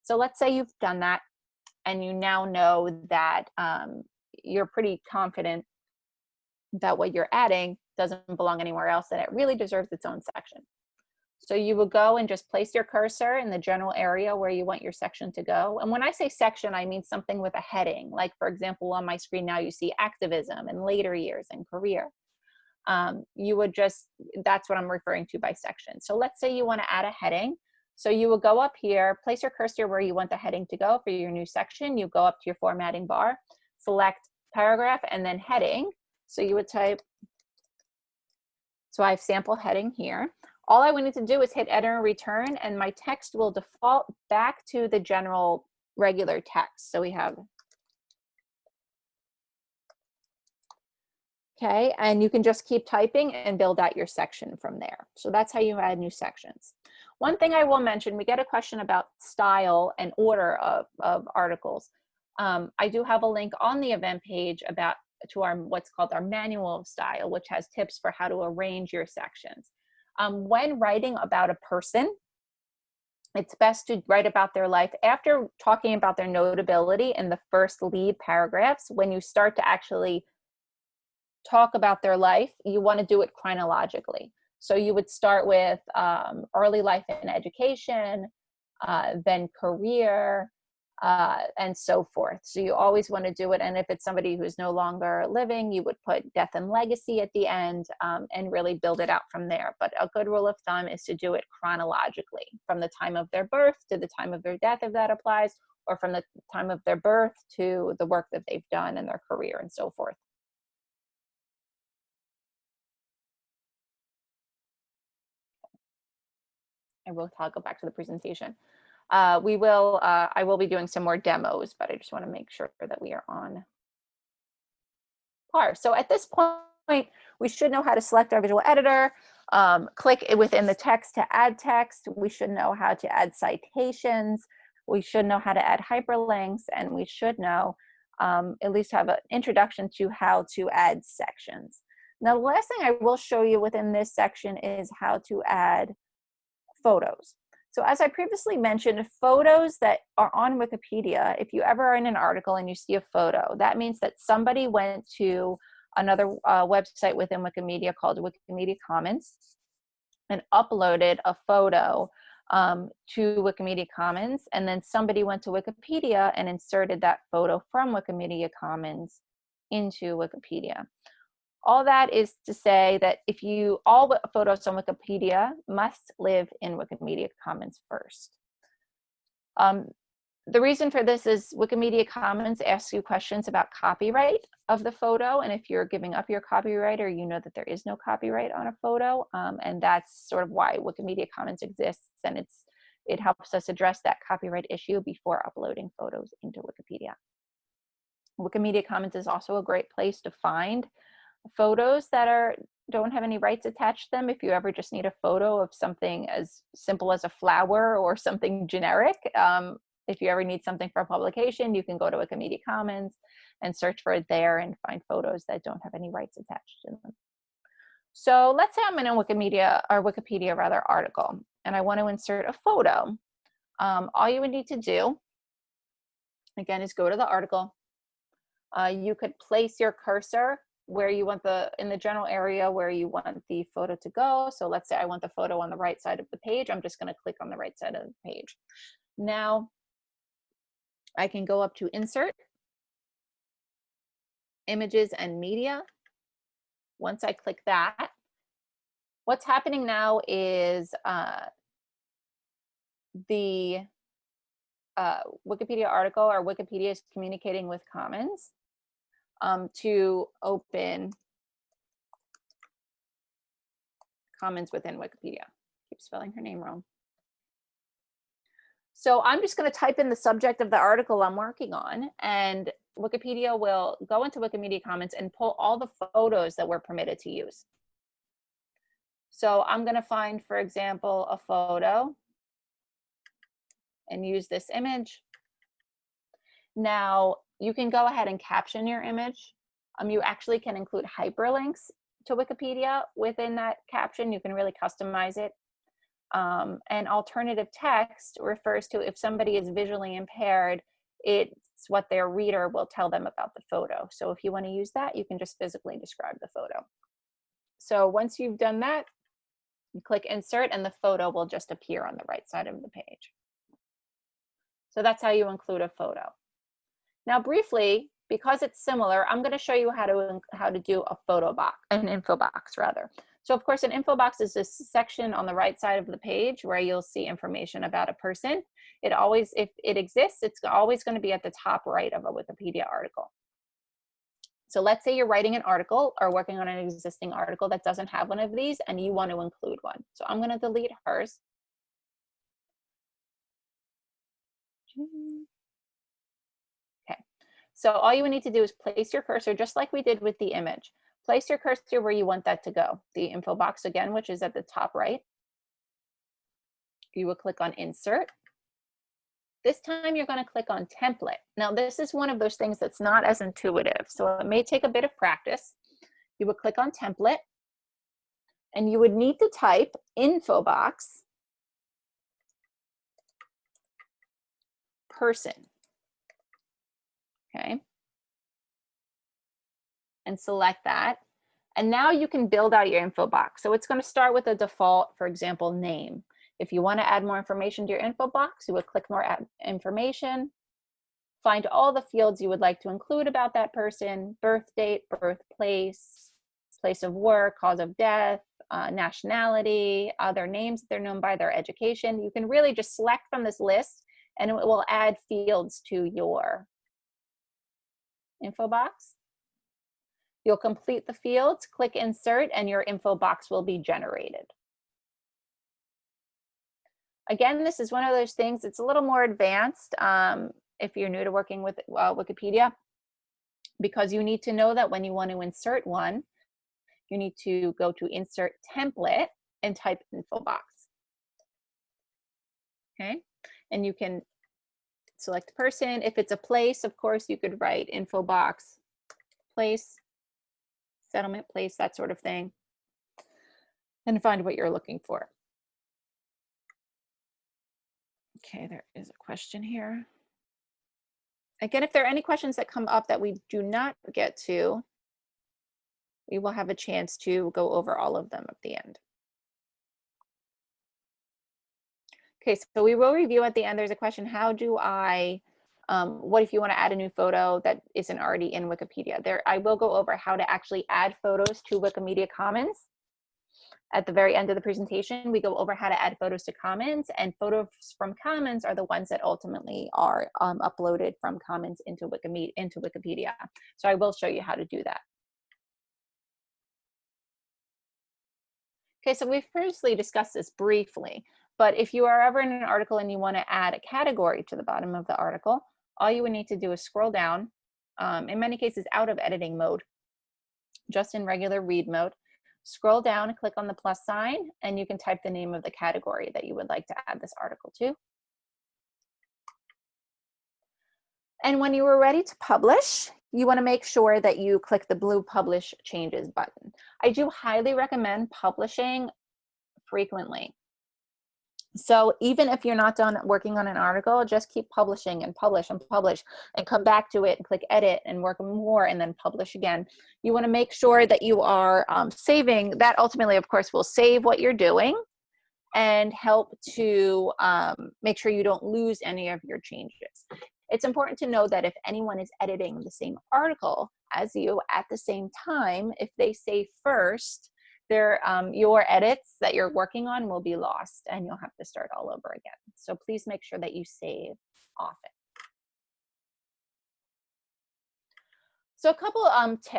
So let's say you've done that and you now know that you're pretty confident that what you're adding doesn't belong anywhere else and it really deserves its own section. So you would go and just place your cursor in the general area where you want your section to go. And when I say section, I mean something with a heading. Like, for example, on my screen now you see activism and later years and career. You would just, that's what I'm referring to by section. So let's say you want to add a heading. So you will go up here, place your cursor where you want the heading to go for your new section. You go up to your formatting bar, select paragraph and then heading. So you would type, so I have sample heading here. All I need to do is hit enter and return, and my text will default back to the general regular text. So we have, okay, and you can just keep typing and build out your section from there. So that's how you add new sections. One thing I will mention, we get a question about style and order of articles. I do have a link on the event page to our what's called our manual of style, which has tips for how to arrange your sections. When writing about a person, it's best to write about their life after talking about their notability in the first lead paragraphs. When you start to actually talk about their life, you want to do it chronologically. So you would start with early life and education, then career, and so forth. So you always want to do it. And if it's somebody who's no longer living, you would put death and legacy at the end and really build it out from there. But a good rule of thumb is to do it chronologically, from the time of their birth to the time of their death, if that applies, or from the time of their birth to the work that they've done in their career and so forth. I'll go back to the presentation. I will be doing some more demos, but I just want to make sure that we are on par. So at this point, we should know how to select our visual editor, click it within the text to add text. We should know how to add citations. We should know how to add hyperlinks, and we should know at least have an introduction to how to add sections. Now, the last thing I will show you within this section is how to add photos. So as I previously mentioned, photos that are on Wikipedia, if you ever are in an article and you see a photo, that means that somebody went to another website within Wikimedia called Wikimedia Commons and uploaded a photo to Wikimedia Commons, and then somebody went to Wikipedia and inserted that photo from Wikimedia Commons into Wikipedia. All that is to say that all photos on Wikipedia must live in Wikimedia Commons first. The reason for this is Wikimedia Commons asks you questions about copyright of the photo, and if you're giving up your copyright or you know that there is no copyright on a photo, and that's sort of why Wikimedia Commons exists, and it helps us address that copyright issue before uploading photos into Wikipedia. Wikimedia Commons is also a great place to find photos that don't have any rights attached to them. If you ever just need a photo of something as simple as a flower or something generic, if you ever need something for a publication, you can go to Wikimedia Commons and search for it there and find photos that don't have any rights attached to them. So let's say I'm in a Wikipedia article and I want to insert a photo. All you would need to do, again, is go to the article. You could place your cursor where you want in the general area where you want the photo to go. So let's say I want the photo on the right side of the page. I'm just going to click on the right side of the page. Now I can go up to Insert, Images and Media. Once I click that, what's happening now is the Wikipedia article, or Wikipedia, is communicating with Commons to open Commons within Wikipedia. Keep spelling her name wrong. So I'm just going to type in the subject of the article I'm working on, and Wikipedia will go into Wikimedia Commons and pull all the photos that we're permitted to use. So I'm going to find, for example, a photo and use this image. Now, you can go ahead and caption your image. You actually can include hyperlinks to Wikipedia within that caption. You can really customize it. And alternative text refers to if somebody is visually impaired, it's what their reader will tell them about the photo. So if you want to use that, you can just physically describe the photo. So once you've done that, you click insert and the photo will just appear on the right side of the page. So that's how you include a photo. Now briefly, because it's similar, I'm going to show you how to do a photo box, an info box rather. So of course, an info box is this section on the right side of the page where you'll see information about a person. It always, if it exists, it's always going to be at the top right of a Wikipedia article. So let's say you're writing an article or working on an existing article that doesn't have one of these and you want to include one. So I'm going to delete hers. Okay, so all you would need to do is place your cursor just like we did with the image. Place your cursor where you want that to go. The info box again, which is at the top right. You will click on insert. This time you're going to click on template. Now this is one of those things that's not as intuitive, so it may take a bit of practice. You would click on template and you would need to type info box person. Okay. And select that. And now you can build out your info box. So it's going to start with a default, for example, name. If you want to add more information to your info box, you would click more information, find all the fields you would like to include about that person: birth date, birthplace, place of work, cause of death, nationality, other names that they're known by, their education. You can really just select from this list and it will add fields to your info box. You'll complete the fields, click insert, and your info box will be generated. Again, this is one of those things, it's a little more advanced if you're new to working with Wikipedia, because you need to know that when you want to insert one, you need to go to insert template and type info box. Okay, and you can select person. If it's a place, of course, you could write info box place, settlement place, that sort of thing, and find what you're looking for. Okay, there is a question here. Again, if there are any questions that come up that we do not get to, we will have a chance to go over all of them at the end. Okay, so we will review at the end. There's a question: how do I, what if you want to add a new photo that isn't already in Wikipedia? I will go over how to actually add photos to Wikimedia Commons. At the very end of the presentation, we go over how to add photos to Commons, and photos from Commons are the ones that ultimately are uploaded from Commons into Wikipedia. So I will show you how to do that. Okay, so we've previously discussed this briefly, but if you are ever in an article and you want to add a category to the bottom of the article, all you would need to do is scroll down, in many cases out of editing mode, just in regular read mode. Scroll down and click on the plus sign, and you can type the name of the category that you would like to add this article to. And when you are ready to publish, you want to make sure that you click the blue Publish Changes button. I do highly recommend publishing frequently. So even if you're not done working on an article, just keep publishing and publish and publish and come back to it and click edit and work more and then publish again. You want to make sure that you are saving. That ultimately, of course, will save what you're doing and help to make sure you don't lose any of your changes. It's important to know that if anyone is editing the same article as you at the same time, if they say first, your edits that you're working on will be lost and you'll have to start all over again. So please make sure that you save often. So a couple tips.